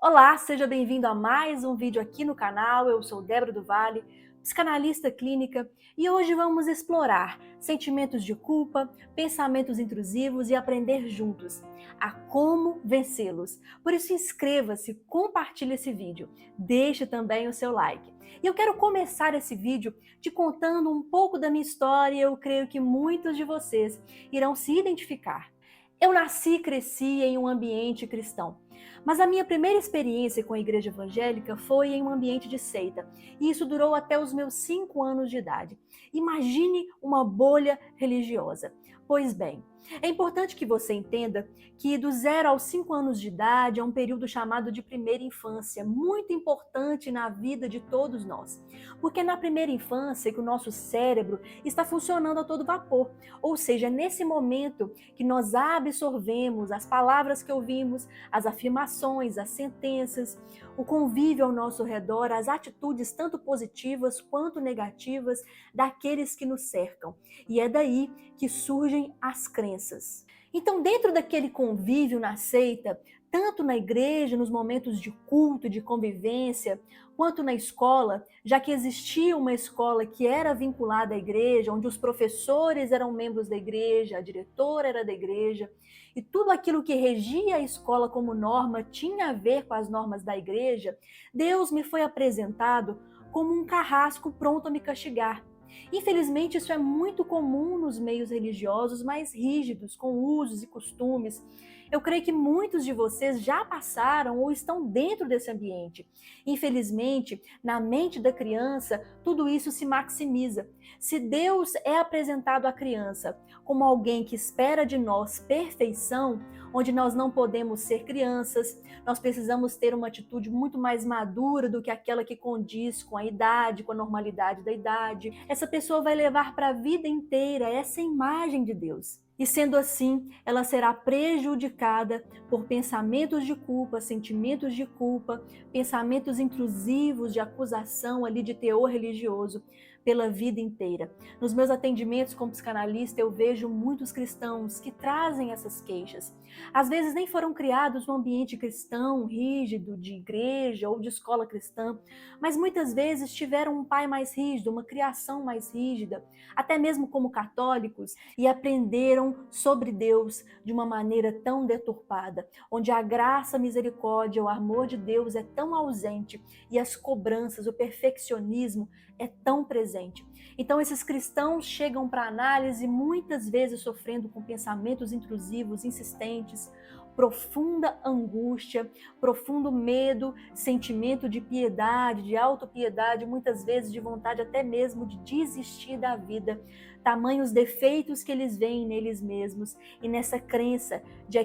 Olá, seja bem-vindo a mais um vídeo aqui no canal. Eu sou Débora do Vale, psicanalista clínica, e hoje vamos explorar sentimentos de culpa, pensamentos intrusivos e aprender juntos a como vencê-los. Por isso, inscreva-se, compartilhe esse vídeo, deixe também o seu like. E eu quero começar esse vídeo te contando um pouco da minha história. Eu creio que muitos de vocês irão se identificar. Eu nasci e cresci em um ambiente cristão. Mas a minha primeira experiência com a igreja evangélica foi em um ambiente de seita, e isso durou até os meus 5 anos de idade. Imagine uma bolha religiosa. Pois bem, é importante que você entenda que do 0 aos 5 anos de idade é um período chamado de primeira infância, muito importante na vida de todos nós. Porque é na primeira infância que o nosso cérebro está funcionando a todo vapor, ou seja, é nesse momento que nós absorvemos as palavras que ouvimos, as afirmações, as sentenças, o convívio ao nosso redor, as atitudes tanto positivas quanto negativas daqueles que nos cercam. E é daí que surgem as crenças. Então, dentro daquele convívio na seita, tanto na igreja, nos momentos de culto, de convivência, quanto na escola, já que existia uma escola que era vinculada à igreja, onde os professores eram membros da igreja, a diretora era da igreja, e tudo aquilo que regia a escola como norma tinha a ver com as normas da igreja, Deus me foi apresentado como um carrasco pronto a me castigar. Infelizmente, isso é muito comum nos meios religiosos mais rígidos, com usos e costumes. Eu creio que muitos de vocês já passaram ou estão dentro desse ambiente. Infelizmente, na mente da criança, tudo isso se maximiza. Se Deus é apresentado à criança como alguém que espera de nós perfeição, onde nós não podemos ser crianças, nós precisamos ter uma atitude muito mais madura do que aquela que condiz com a idade, com a normalidade da idade. Essa pessoa vai levar para a vida inteira essa imagem de Deus. E sendo assim, ela será prejudicada por pensamentos de culpa, sentimentos de culpa, pensamentos intrusivos de acusação ali de teor religioso pela vida inteira. Nos meus atendimentos como psicanalista, eu vejo muitos cristãos que trazem essas queixas. Às vezes nem foram criados num ambiente cristão, rígido, de igreja ou de escola cristã, mas muitas vezes tiveram um pai mais rígido, uma criação mais rígida, até mesmo como católicos, e aprenderam sobre Deus de uma maneira tão deturpada, onde a graça, a misericórdia, o amor de Deus é tão ausente e as cobranças, o perfeccionismo é tão presente. Então esses cristãos chegam para análise muitas vezes sofrendo com pensamentos intrusivos, insistentes, profunda angústia, profundo medo, sentimento de piedade, de autopiedade, muitas vezes de vontade até mesmo de desistir da vida, tamanhos defeitos que eles veem neles mesmos e nessa crença de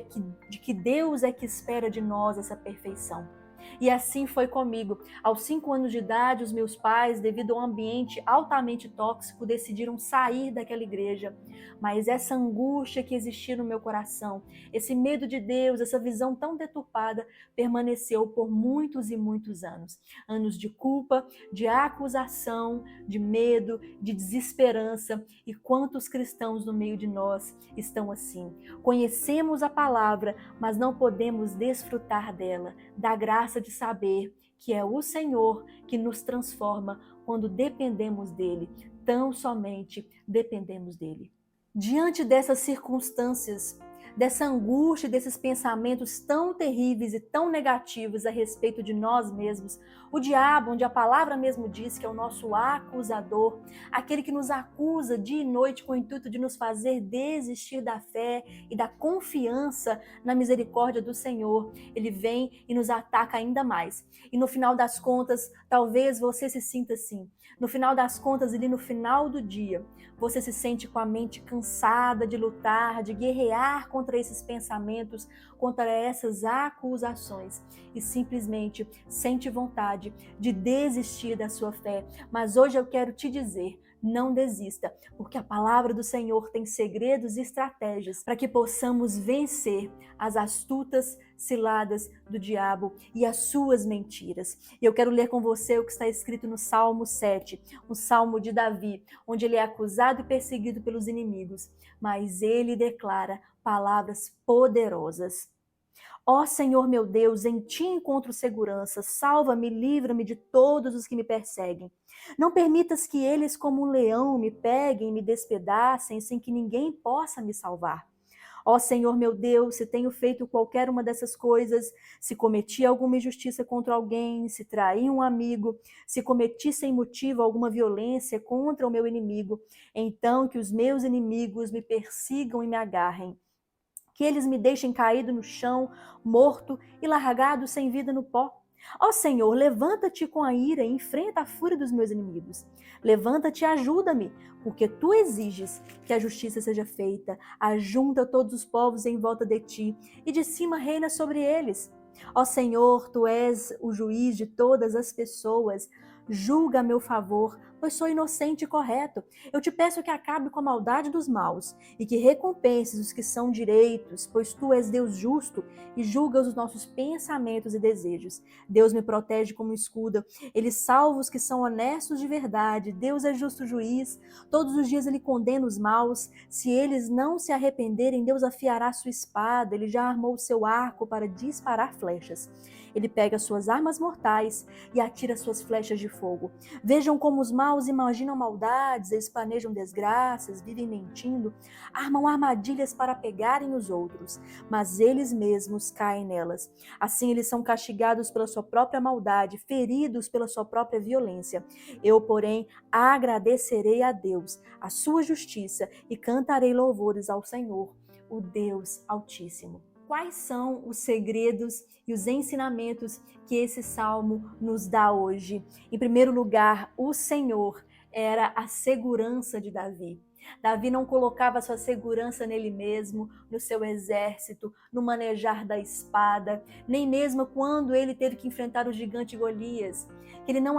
que Deus é que espera de nós essa perfeição. E assim foi comigo. Aos 5 anos de idade, os meus pais, devido a um ambiente altamente tóxico, decidiram sair daquela igreja. Mas essa angústia que existia no meu coração, esse medo de Deus, essa visão tão deturpada, permaneceu por muitos e muitos anos. Anos de culpa, de acusação, de medo, de desesperança. E quantos cristãos no meio de nós estão assim? Conhecemos a palavra, mas não podemos desfrutar dela, da graça de saber que é o Senhor que nos transforma quando dependemos dele, tão somente dependemos dele. Diante dessas circunstâncias, dessa angústia, desses pensamentos tão terríveis e tão negativos a respeito de nós mesmos, o diabo, onde a palavra mesmo diz que é o nosso acusador, aquele que nos acusa dia e noite com o intuito de nos fazer desistir da fé e da confiança na misericórdia do Senhor, ele vem e nos ataca ainda mais. E no final das contas, talvez você se sinta assim. No final das contas, ali no final do dia, você se sente com a mente cansada de lutar, de guerrear contra esses pensamentos, contra essas acusações e simplesmente sente vontade de desistir da sua fé. Mas hoje eu quero te dizer, não desista, porque a palavra do Senhor tem segredos e estratégias para que possamos vencer as astutas ciladas do diabo e as suas mentiras. E eu quero ler com você o que está escrito no Salmo 7, um salmo de Davi, onde ele é acusado e perseguido pelos inimigos, mas ele declara palavras poderosas. Ó Senhor meu Deus, em ti encontro segurança. Salva-me, livra-me de todos os que me perseguem. Não permitas que eles, como um leão, me peguem, me despedacem, sem que ninguém possa me salvar. Ó Senhor meu Deus, se tenho feito qualquer uma dessas coisas, se cometi alguma injustiça contra alguém, se traí um amigo, se cometi sem motivo alguma violência contra o meu inimigo, então que os meus inimigos me persigam e me agarrem. Que eles me deixem caído no chão, morto e largado sem vida no pó. Ó Senhor, levanta-te com a ira e enfrenta a fúria dos meus inimigos. Levanta-te e ajuda-me, porque tu exiges que a justiça seja feita. Ajunta todos os povos em volta de ti e de cima reina sobre eles. Ó Senhor, tu és o juiz de todas as pessoas. Julga a meu favor, pois sou inocente e correto. Eu te peço que acabe com a maldade dos maus e que recompenses os que são direitos, pois tu és Deus justo e julgas os nossos pensamentos e desejos. Deus me protege como escudo, ele salva os que são honestos de verdade. Deus é justo juiz, todos os dias ele condena os maus. Se eles não se arrependerem, Deus afiará sua espada, ele já armou o seu arco para disparar flechas. Ele pega suas armas mortais e atira suas flechas de fogo. Vejam como os maus imaginam maldades, eles planejam desgraças, vivem mentindo, armam armadilhas para pegarem os outros, mas eles mesmos caem nelas. Assim eles são castigados pela sua própria maldade, feridos pela sua própria violência. Eu, porém, agradecerei a Deus, a sua justiça, e cantarei louvores ao Senhor, o Deus Altíssimo. Quais são os segredos e os ensinamentos que esse salmo nos dá hoje? Em primeiro lugar, o Senhor era a segurança de Davi. Davi não colocava sua segurança nele mesmo, no seu exército, no manejar da espada, nem mesmo quando ele teve que enfrentar o gigante Golias. Ele não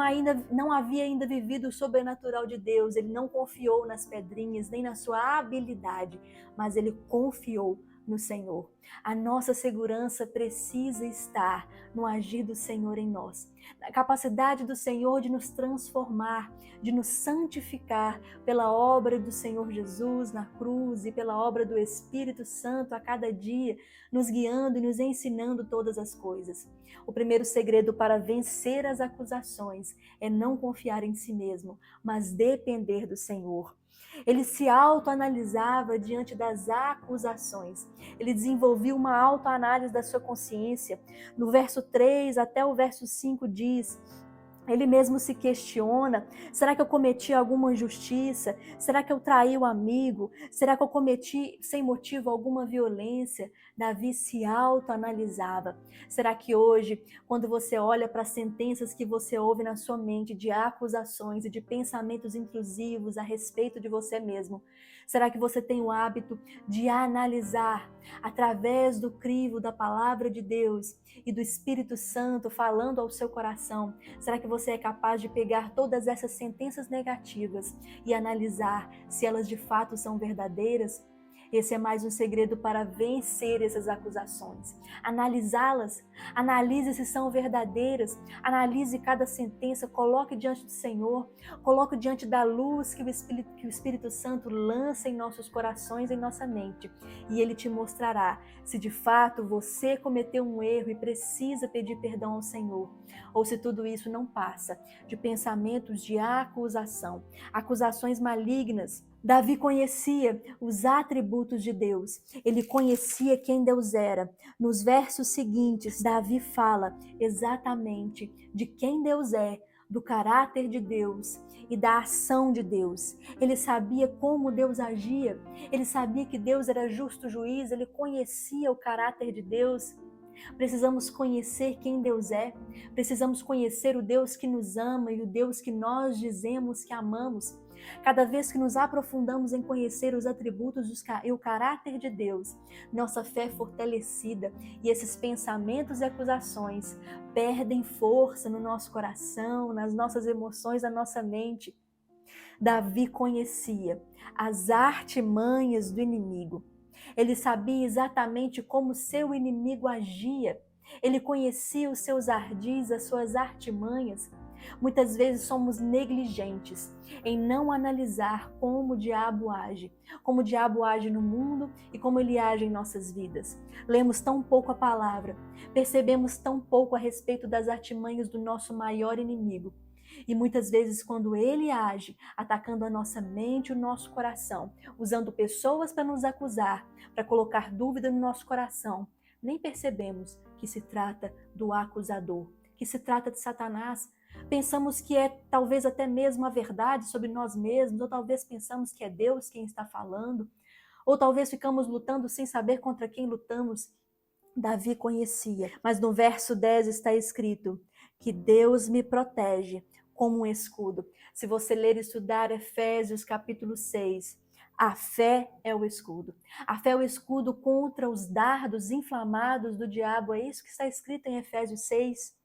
havia ainda vivido o sobrenatural de Deus, ele não confiou nas pedrinhas, nem na sua habilidade, mas ele confiou no Senhor. A nossa segurança precisa estar no agir do Senhor em nós, na capacidade do Senhor de nos transformar, de nos santificar pela obra do Senhor Jesus na cruz e pela obra do Espírito Santo a cada dia, nos guiando e nos ensinando todas as coisas. O primeiro segredo para vencer as acusações é não confiar em si mesmo, mas depender do Senhor. Ele se autoanalisava diante das acusações. Ele desenvolvia uma autoanálise da sua consciência. No verso 3 até o verso 5 diz: ele mesmo se questiona: será que eu cometi alguma injustiça? Será que eu traí o amigo? Será que eu cometi sem motivo alguma violência? Davi se autoanalisava. Será que hoje, quando você olha para as sentenças que você ouve na sua mente de acusações e de pensamentos intrusivos a respeito de você mesmo, será que você tem o hábito de analisar através do crivo da palavra de Deus e do Espírito Santo falando ao seu coração? Será que você é capaz de pegar todas essas sentenças negativas e analisar se elas de fato são verdadeiras? Esse é mais um segredo para vencer essas acusações. Analisá-las, analise se são verdadeiras, analise cada sentença, coloque diante do Senhor, coloque diante da luz que o Espírito Santo lança em nossos corações, em nossa mente, e Ele te mostrará se de fato você cometeu um erro e precisa pedir perdão ao Senhor, ou se tudo isso não passa de pensamentos de acusação, acusações malignas. Davi conhecia os atributos de Deus, ele conhecia quem Deus era. Nos versos seguintes, Davi fala exatamente de quem Deus é, do caráter de Deus e da ação de Deus. Ele sabia como Deus agia, ele sabia que Deus era justo juiz, ele conhecia o caráter de Deus. Precisamos conhecer quem Deus é, precisamos conhecer o Deus que nos ama e o Deus que nós dizemos que amamos. Cada vez que nos aprofundamos em conhecer os atributos e o caráter de Deus, nossa fé é fortalecida e esses pensamentos e acusações perdem força no nosso coração, nas nossas emoções, na nossa mente. Davi conhecia as artimanhas do inimigo. Ele sabia exatamente como seu inimigo agia. Ele conhecia os seus ardis, as suas artimanhas. Muitas vezes somos negligentes em não analisar como o diabo age no mundo e como ele age em nossas vidas. Lemos tão pouco a palavra, percebemos tão pouco a respeito das artimanhas do nosso maior inimigo. E muitas vezes, quando ele age, atacando a nossa mente e o nosso coração, usando pessoas para nos acusar, para colocar dúvida no nosso coração, nem percebemos que se trata do acusador, que se trata de Satanás. Pensamos que é talvez até mesmo a verdade sobre nós mesmos, ou talvez pensamos que é Deus quem está falando, ou talvez ficamos lutando sem saber contra quem lutamos. Davi conhecia, mas no verso 10 está escrito que Deus me protege como um escudo. Se você ler e estudar Efésios capítulo 6, a fé é o escudo. A fé é o escudo contra os dardos inflamados do diabo. É isso que está escrito em Efésios 6.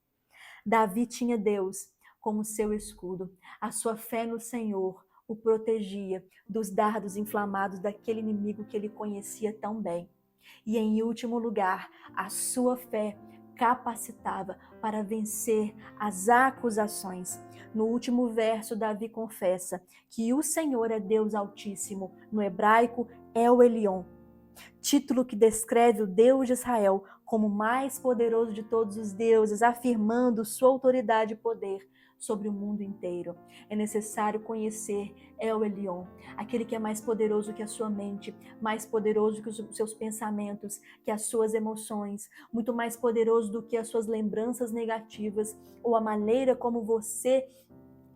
Davi tinha Deus como seu escudo. A sua fé no Senhor o protegia dos dardos inflamados daquele inimigo que ele conhecia tão bem. E em último lugar, a sua fé capacitava para vencer as acusações. No último verso, Davi confessa que o Senhor é Deus Altíssimo. No hebraico, El Elyon, título que descreve o Deus de Israel como o mais poderoso de todos os deuses, afirmando sua autoridade e poder sobre o mundo inteiro. É necessário conhecer El Elyon, aquele que é mais poderoso que a sua mente, mais poderoso que os seus pensamentos, que as suas emoções, muito mais poderoso do que as suas lembranças negativas ou a maneira como você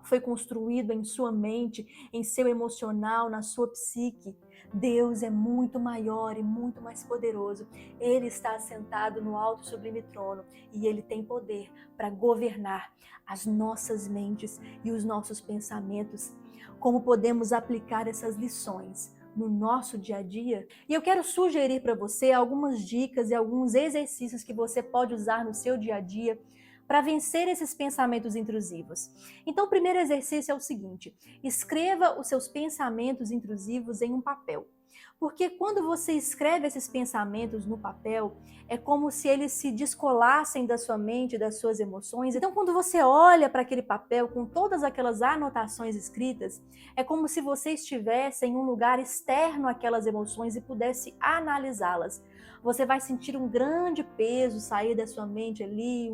foi construído em sua mente, em seu emocional, na sua psique. Deus é muito maior e muito mais poderoso. Ele está assentado no alto e sublime trono e ele tem poder para governar as nossas mentes e os nossos pensamentos. Como podemos aplicar essas lições no nosso dia a dia? E eu quero sugerir para você algumas dicas e alguns exercícios que você pode usar no seu dia a dia para vencer esses pensamentos intrusivos. Então, o primeiro exercício é o seguinte: escreva os seus pensamentos intrusivos em um papel. Porque quando você escreve esses pensamentos no papel, é como se eles se descolassem da sua mente, das suas emoções. Então, quando você olha para aquele papel com todas aquelas anotações escritas, é como se você estivesse em um lugar externo àquelas emoções e pudesse analisá-las. Você vai sentir um grande peso sair da sua mente ali,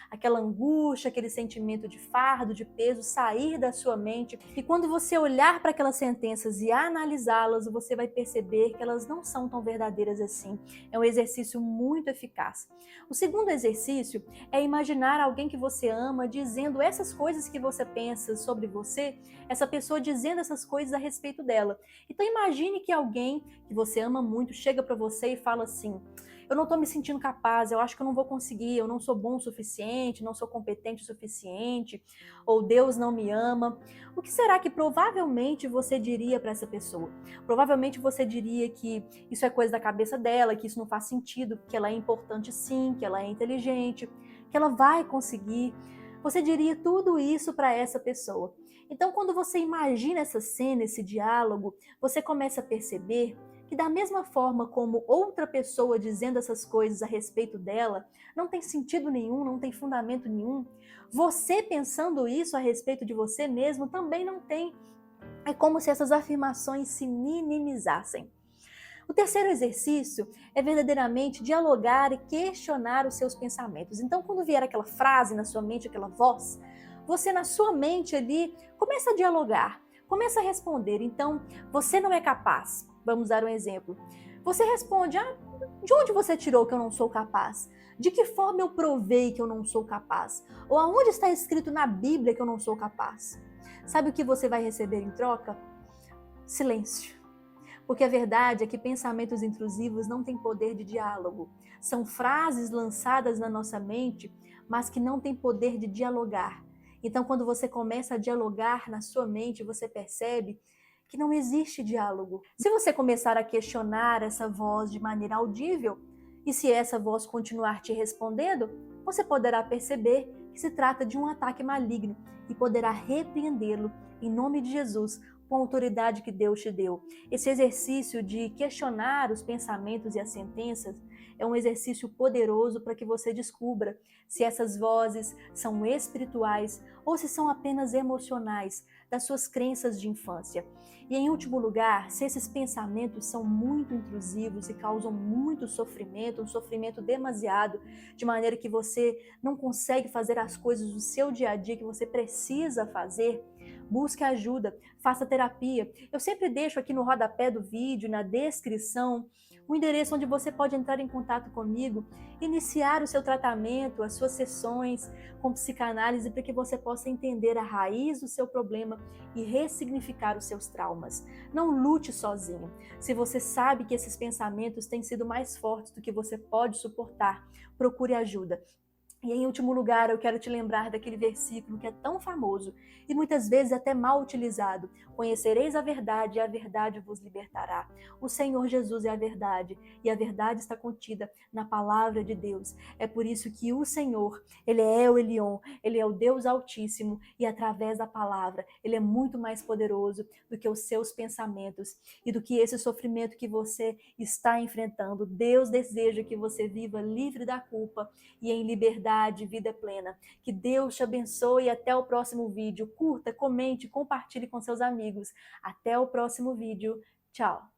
aquela angústia, aquele sentimento de fardo, de peso sair da sua mente. E quando você olhar para aquelas sentenças e analisá-las, você vai perceber que elas não são tão verdadeiras assim. É um exercício muito eficaz. O segundo exercício é imaginar alguém que você ama dizendo essas coisas que você pensa sobre você, essa pessoa dizendo essas coisas a respeito dela. Então imagine que alguém que você ama muito chega para você e fala assim: eu não estou me sentindo capaz, eu acho que eu não vou conseguir, eu não sou bom o suficiente, não sou competente o suficiente, ou Deus não me ama. O que será que provavelmente você diria para essa pessoa? Provavelmente você diria que isso é coisa da cabeça dela, que isso não faz sentido, que ela é importante sim, que ela é inteligente, que ela vai conseguir. Você diria tudo isso para essa pessoa. Então, quando você imagina essa cena, esse diálogo, você começa a perceber que da mesma forma como outra pessoa dizendo essas coisas a respeito dela, não tem sentido nenhum, não tem fundamento nenhum, você pensando isso a respeito de você mesmo também não tem. É como se essas afirmações se minimizassem. O terceiro exercício é verdadeiramente dialogar e questionar os seus pensamentos. Então, quando vier aquela frase na sua mente, aquela voz, você na sua mente ali começa a dialogar, começa a responder. Então, você não é capaz. Vamos dar um exemplo. Você responde: de onde você tirou que eu não sou capaz? De que forma eu provei que eu não sou capaz? Ou aonde está escrito na Bíblia que eu não sou capaz? Sabe o que você vai receber em troca? Silêncio. Porque a verdade é que pensamentos intrusivos não têm poder de diálogo. São frases lançadas na nossa mente, mas que não têm poder de dialogar. Então, quando você começa a dialogar na sua mente, você percebe que não existe diálogo. Se você começar a questionar essa voz de maneira audível, e se essa voz continuar te respondendo, você poderá perceber que se trata de um ataque maligno e poderá repreendê-lo em nome de Jesus, com a autoridade que Deus te deu. Esse exercício de questionar os pensamentos e as sentenças é um exercício poderoso para que você descubra se essas vozes são espirituais ou se são apenas emocionais, das suas crenças de infância. E em último lugar, se esses pensamentos são muito intrusivos e causam muito sofrimento, um sofrimento demasiado, de maneira que você não consegue fazer as coisas do seu dia a dia que você precisa fazer, busque ajuda, faça terapia. Eu sempre deixo aqui no rodapé do vídeo, na descrição, o endereço onde você pode entrar em contato comigo, iniciar o seu tratamento, as suas sessões com psicanálise para que você possa entender a raiz do seu problema e ressignificar os seus traumas. Não lute sozinho. Se você sabe que esses pensamentos têm sido mais fortes do que você pode suportar, procure ajuda. E em último lugar, eu quero te lembrar daquele versículo que é tão famoso e muitas vezes até mal utilizado. Conhecereis a verdade e a verdade vos libertará. O Senhor Jesus é a verdade e a verdade está contida na palavra de Deus. É por isso que o Senhor, Ele é El Elyon, Ele é o Deus Altíssimo e através da palavra, Ele é muito mais poderoso do que os seus pensamentos e do que esse sofrimento que você está enfrentando. Deus deseja que você viva livre da culpa e em liberdade, vida plena. Que Deus te abençoe e até o próximo vídeo. Curta, comente, compartilhe com seus amigos. Até o próximo vídeo. Tchau!